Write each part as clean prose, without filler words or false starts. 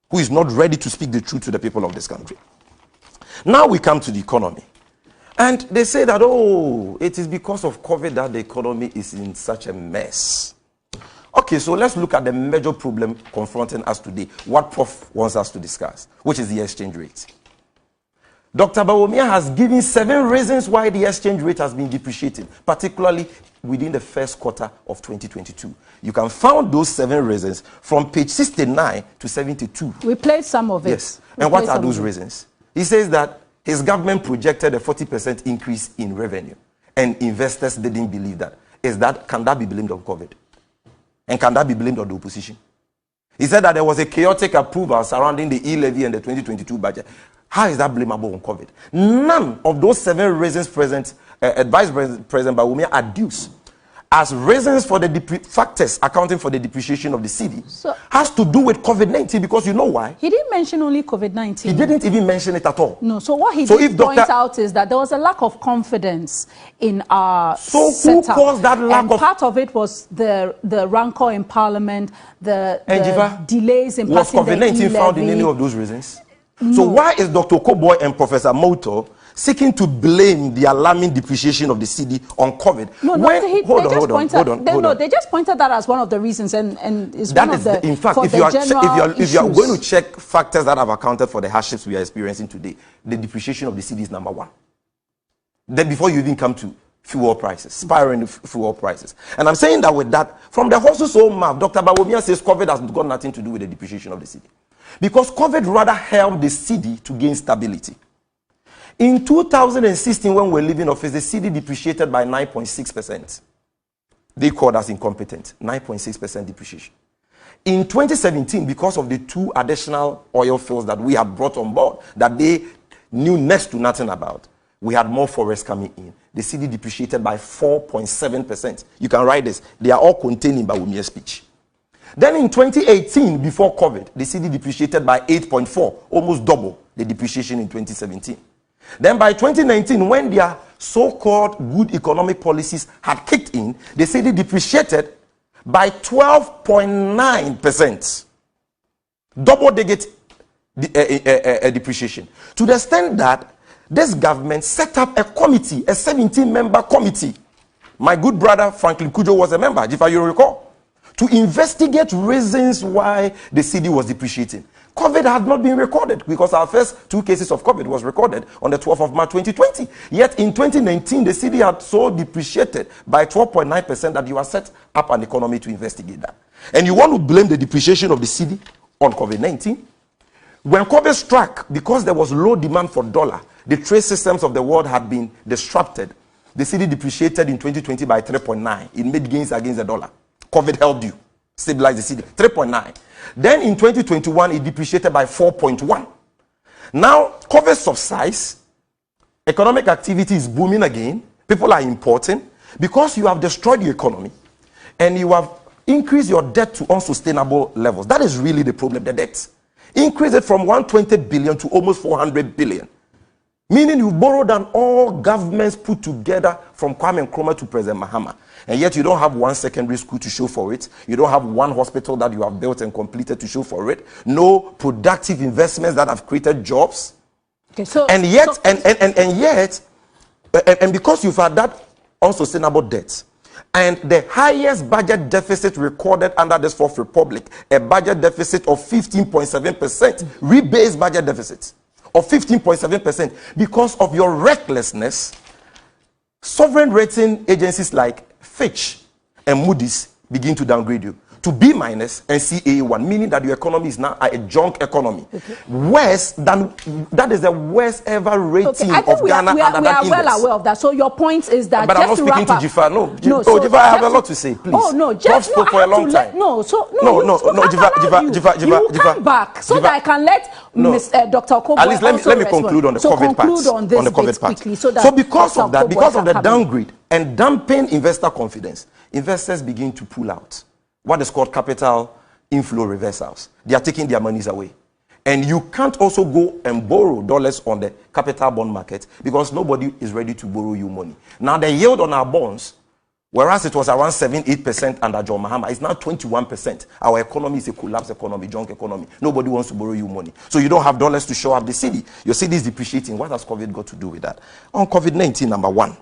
who is not ready to speak the truth to the people of this country. Now we come to the economy. And they say that, oh, it is because of COVID that the economy is in such a mess. Okay, so let's look at the major problem confronting us today, what Prof wants us to discuss, which is the exchange rate. Dr. Bawumia has given 7 reasons why the exchange rate has been depreciating, particularly within the first quarter of 2022. You can find those 7 reasons from page 69 to 72. We played some of it. Yes. And what are those reasons? He says that his government projected a 40% increase in revenue, and investors didn't believe that. Can that be blamed on COVID? And can that be blamed on the opposition? He said that there was a chaotic approval surrounding the e-levy and the 2022 budget. How is that blamable on COVID? None of those 7 reasons Vice President Bawumia adduced as reasons for the factors accounting for the depreciation of the cedi has to do with COVID-19, because you know why? He didn't mention only COVID-19. He didn't even mention it at all. No, so what he did point out is that there was a lack of confidence in our setup. Who caused that lack and of... part of it was the rancor in Parliament, the delays in passing the e-levy. Was COVID-19 found in any of those reasons? No. So why is Dr. Koboy and Professor Moto seeking to blame the alarming depreciation of the cedi on COVID? No, they just pointed that as one of the reasons, and it's that one is of the. In fact, if you are going to check factors that have accounted for the hardships we are experiencing today, the depreciation of the cedi is number 1. Then before you even come to fuel prices, spiraling fuel prices, and I'm saying that with that from the horse's own mouth, Dr. Bawumia says COVID has got nothing to do with the depreciation of the cedi, because COVID rather helped the cedi to gain stability. In 2016, when we were leaving office, the cedi depreciated by 9.6%. They called us incompetent. 9.6% depreciation. In 2017, because of the 2 additional oil fields that we had brought on board, that they knew next to nothing about, we had more forests coming in. The cedi depreciated by 4.7%. You can write this. They are all contained in Bawumia's speech. Then in 2018, before COVID, the cedi depreciated by 8.4%, almost double the depreciation in 2017. Then by 2019, when their so-called good economic policies had kicked in, the cedi depreciated by 12.9%. Double-digit depreciation. To the extent that this government set up a committee, a 17-member committee. My good brother Franklin Kujo was a member, if you recall, to investigate reasons why the cedi was depreciating. COVID had not been recorded because our first 2 cases of COVID was recorded on the 12th of March 2020. Yet in 2019, the cedi had so depreciated by 12.9% that you are set up an economy to investigate that. And you want to blame the depreciation of the cedi on COVID-19? When COVID struck, because there was low demand for dollar, the trade systems of the world had been disrupted. The cedi depreciated in 2020 by 3.9%. It made gains against the dollar. COVID helped you stabilize the cedi. 3.9%. Then in 2021, it depreciated by 4.1%. Now, COVID subsides. Economic activity is booming again. People are importing. Because you have destroyed the economy and you have increased your debt to unsustainable levels. That is really the problem, the debt. Increase it from 120 billion to almost 400 billion. Meaning you borrowed than all governments put together from Kwame Nkrumah to President Mahama. And yet you don't have 1 secondary school to show for it. You don't have 1 hospital that you have built and completed to show for it. No productive investments that have created jobs. Okay, so and yet, and because you've had that unsustainable debt, and the highest budget deficit recorded under this Fourth Republic, a budget deficit of 15.7%, rebased budget deficit of 15.7%, because of your recklessness, sovereign rating agencies like Fitch and Moody's begin to downgrade you to B- and CAA1, meaning that your economy is now a junk economy. Okay. Worse than, that is the worst ever rating of Ghana under that index. We are well aware of that. So your point is that but just I'm not speaking to Jifa. No, Jifa, I have a lot to say, please. Oh, no, just spoke for a long time. Jifa, you come back so that I can let Dr. Okoboy at least let me conclude on the COVID part. On the COVID part. Quickly, so because of that, because of the downgrade and dampen investor confidence, investors begin to pull out. What is called capital inflow reversals. They are taking their monies away. And you can't also go and borrow dollars on the capital bond market because nobody is ready to borrow you money. Now the yield on our bonds Whereas it was around 7-8% under John Mahama, it's now 21%. Our economy is a collapsed economy, junk economy. Nobody wants to borrow you money. So you don't have dollars to show up the city. Your city is depreciating. What has COVID got to do with that? On COVID-19, number one.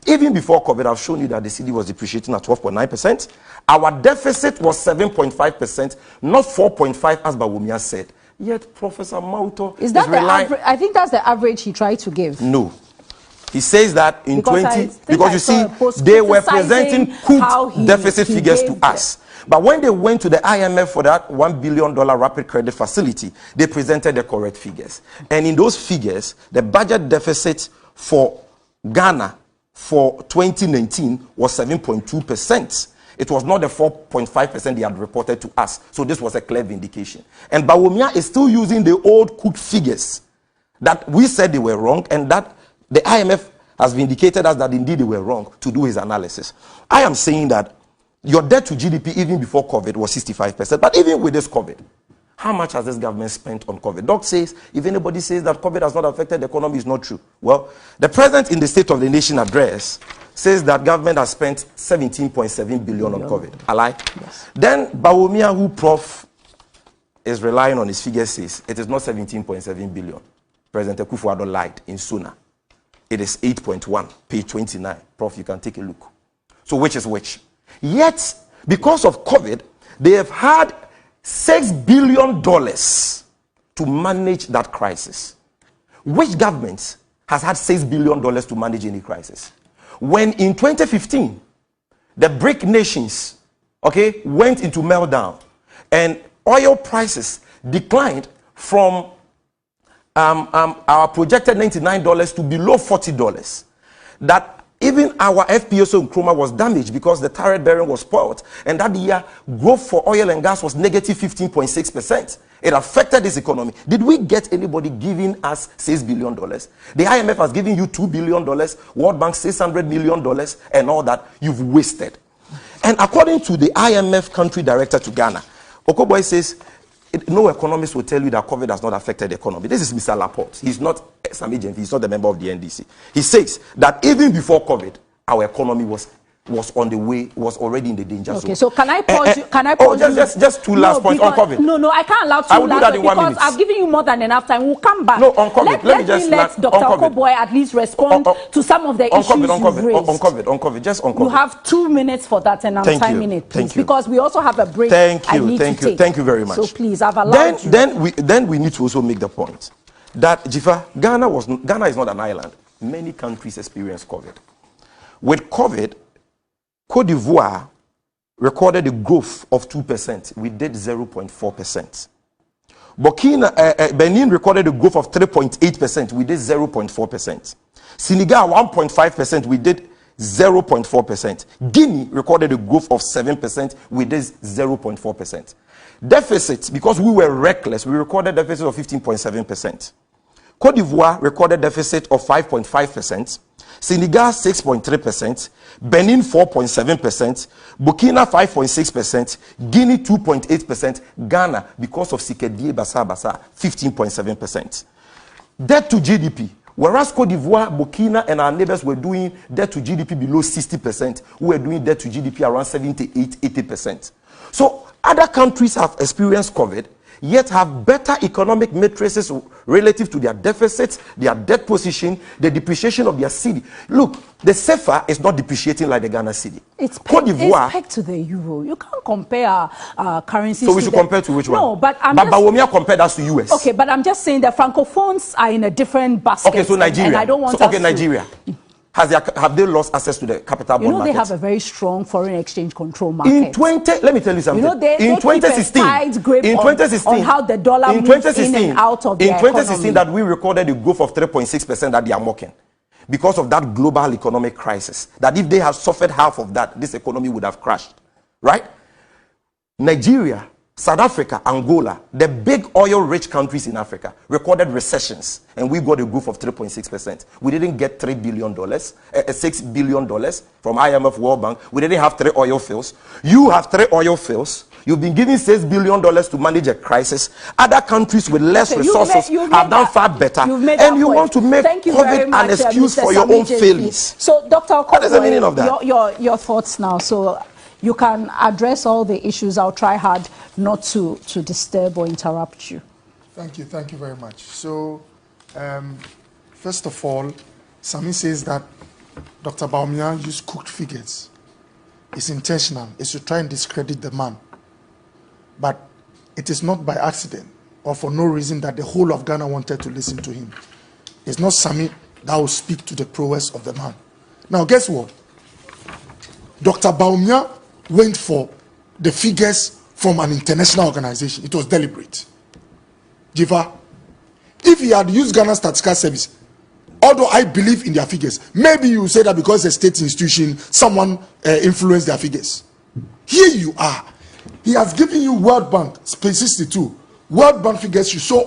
Even before COVID, I've shown you that the city was depreciating at 12.9%. Our deficit was 7.5%, not 4.5% as Bawumia said. Yet Professor Mauto is that the average? I think that's the average he tried to give. No. He says that in because you see, they were presenting cooked deficit figures to us. But when they went to the IMF for that $1 billion rapid credit facility, they presented the correct figures. And in those figures, the budget deficit for Ghana for 2019 was 7.2%. It was not the 4.5% they had reported to us. So this was a clear vindication. And Bawumia is still using the old cooked figures that we said they were wrong, and that the IMF has vindicated us that indeed they were wrong to do his analysis. I am saying that your debt to GDP even before COVID was 65%. But even with this COVID, how much has this government spent on COVID? Doc says, if anybody says that COVID has not affected the economy, it's not true. Well, the president in the State of the Nation address says that government has spent 17.7 billion on COVID. A lie? Yes. Then Bawumia, who Prof is relying on his figures, says it is not 17.7 billion. President Akufo-Addo lied in Suna. It is 8.1, page 29. Prof, you can take a look. So which is which? Yet, because of COVID, they have had $6 billion to manage that crisis. Which government has had $6 billion to manage any crisis? When in 2015, the BRIC nations, went into meltdown, and oil prices declined from our projected $99 to below $40. That even our FPSO in Nkrumah was damaged because the turret bearing was spoiled. And that year, growth for oil and gas was negative 15.6%. It affected this economy. Did we get anybody giving us $6 billion? The IMF has given you $2 billion, World Bank $600 million, and all that you've wasted. And according to the IMF country director to Ghana, Okoboy says, no economist will tell you that COVID has not affected the economy. This is Mr. Laporte. He's not Sammy Gyamfi. He's not the member of the NDC. He says that even before COVID, our economy was on the way, was already in the danger zone. Okay, so can I pause you? Can I pause you? Just two last points on COVID. No, I can't allow two last points because I've given you more than enough time. We'll come back. No, on COVID. Let Dr. Okoboy at least respond to some of the issues you've raised. On COVID, just on COVID. You have 2 minutes for that, and I'm timing it, please, because we also have a break. Thank you very much. So please, I've allowed you. Then we need to also make the point that Ghana is not an island. Many countries experience COVID. With COVID, Côte d'Ivoire recorded a growth of 2%. We did 0.4%. Benin recorded a growth of 3.8%. We did 0.4%. Senegal 1.5%. We did 0.4%. Guinea recorded a growth of 7%. We did 0.4%. Deficit, because we were reckless, we recorded a deficit of 15.7%. Côte d'Ivoire recorded a deficit of 5.5%. Senegal 6.3%, Benin 4.7%, Burkina 5.6%, Guinea 2.8%, Ghana, because of Sikedie Basa 15.7%. Debt to GDP, whereas Côte d'Ivoire, Burkina, and our neighbors were doing debt to GDP below 60%, we were doing debt to GDP around 78-80%. So other countries have experienced COVID, yet have better economic matrices relative to their deficits, their debt position, the depreciation of their city. Look, the CFA is not depreciating like the Ghana cedi. It's pegged to the euro. You can't compare currencies. So we should compare to which one? No, but Bawumia compared us to US. Okay, but I'm just saying that francophones are in a different basket. Okay, so Nigeria. And I don't want Nigeria. Have they lost access to the capital bond market? They have a very strong foreign exchange control market. Let me tell you something. They in 2016, on how the dollar moves in and out of the economy. In 2016, that we recorded a growth of 3.6% that they are mocking because of that global economic crisis. That if they had suffered half of that, this economy would have crashed, right? Nigeria, South Africa, Angola, the big oil-rich countries in Africa, recorded recessions, and we got a growth of 3.6%. We didn't get $6 billion from IMF World Bank. We didn't have 3 oil fields. You have 3 oil fields. You've been giving $6 billion to manage a crisis. Other countries with less resources have done far better. And you want to make COVID an excuse for your own failings. So, Dr. Okonkwo, what is the meaning of that? Your thoughts now. So, you can address all the issues. I'll try hard not to disturb or interrupt you. Thank you very much. So, first of all, Sammy says that Dr. Bawumia used cooked figures. It's intentional. It's to try and discredit the man. But it is not by accident or for no reason that the whole of Ghana wanted to listen to him. It's not Sammy that will speak to the prowess of the man. Now, guess what? Dr. Bawumia went for the figures from an international organization. It was deliberate. Jiva, if he had used Ghana Statistical Service, although I believe in their figures, maybe you say that because a state institution, someone influenced their figures. Here you are. He has given you World Bank, Space 62. World Bank figures you show